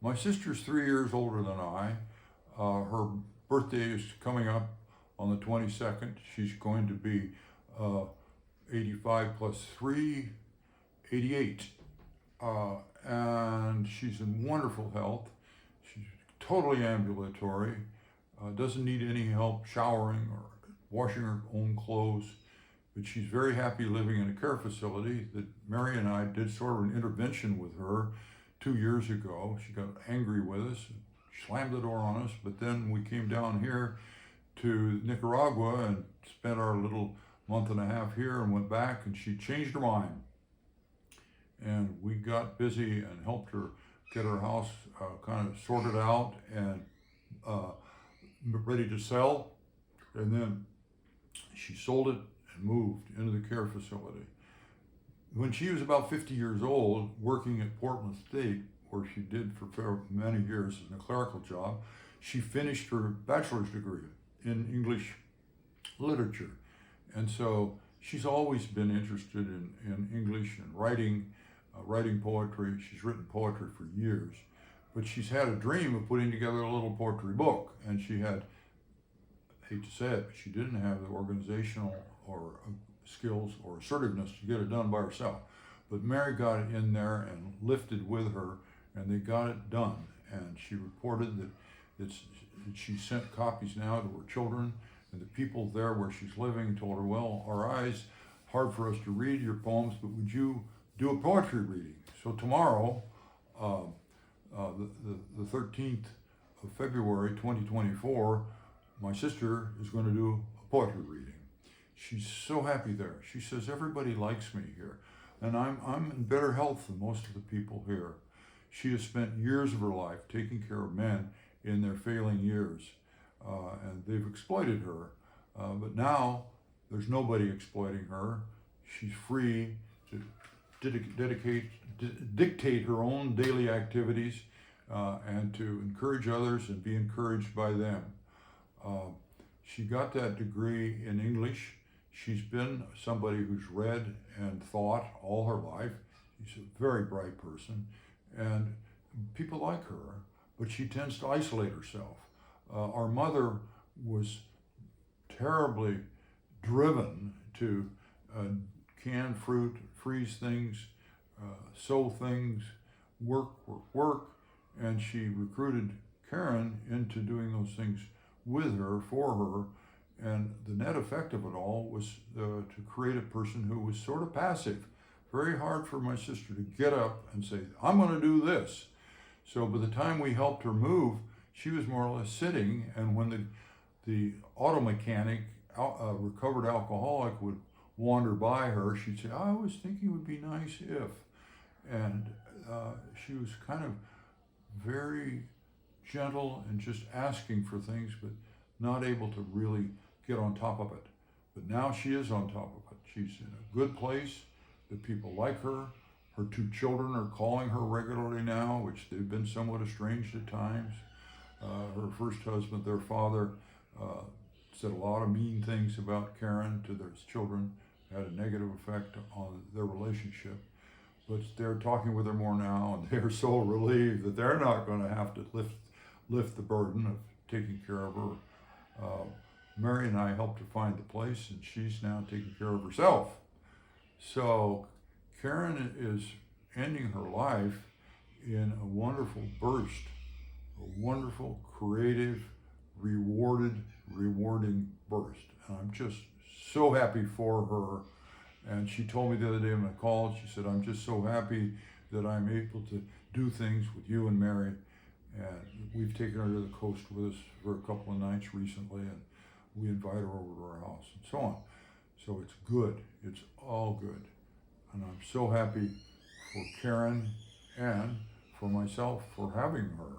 My sister's 3 years older than I. Her birthday is coming up on the 22nd. She's going to be 85 plus 3, 88. And she's in wonderful health. She's totally ambulatory, doesn't need any help showering or washing her own clothes, but she's very happy living in a care facility that Mary and I did sort of an intervention with her 2 years ago. She got angry with us, slammed the door on us, but then we came down here to Nicaragua and spent our little month and a half here and went back, and she changed her mind. And we got busy and helped her get her house kind of sorted out and ready to sell. And then she sold it and moved into the care facility. When she was about 50 years old, working at Portland State, where she did for many years in a clerical job, she finished her bachelor's degree in English literature. And so she's always been interested in English and writing poetry. She's written poetry for years, but she's had a dream of putting together a little poetry book, and she had, I hate to say it, but she didn't have the organizational or skills or assertiveness to get it done by herself. But Mary got it in there and lifted with her, and they got it done. And she reported that she sent copies now to her children, and the people there where she's living told her, well, our eyes, hard for us to read your poems, but would you do a poetry reading? So tomorrow, the 13th of February 2024, my sister is going to do a poetry reading. She's so happy there. She says, everybody likes me here, and I'm in better health than most of the people here. She has spent years of her life taking care of men in their failing years, and they've exploited her. But now there's nobody exploiting her. She's free to dictate her own daily activities and to encourage others and be encouraged by them. She got that degree in English. She's been somebody who's read and thought all her life. She's a very bright person, and people like her, but she tends to isolate herself. Our mother was terribly driven to can fruit, freeze things, sew things, work, and she recruited Karen into doing those things with her, for her, and the net effect of it all was to create a person who was sort of passive. Very hard for my sister to get up and say, I'm going to do this. So by the time we helped her move, she was more or less sitting, and when the auto mechanic, recovered alcoholic, would wander by her, she'd say, I was thinking it would be nice if. And she was kind of very gentle and just asking for things, but not able to really get on top of it. But now she is on top of it. She's in a good place. The people like her. Her two children are calling her regularly now, which they've been somewhat estranged at times. Her first husband, their father, said a lot of mean things about Karen to their children, had a negative effect on their relationship. But they're talking with her more now, and they're so relieved that they're not going to have to lift the burden of taking care of her. Mary and I helped to find the place, and she's now taking care of herself. So Karen is ending her life in a wonderful burst, a wonderful, creative, rewarding burst. And I'm just so happy for her. And she told me the other day when I called, she said, I'm just so happy that I'm able to do things with you and Mary. And we've taken her to the coast with us for a couple of nights recently, and we invite her over to our house and so on. So it's good. It's all good. And I'm so happy for Karen and for myself for having her.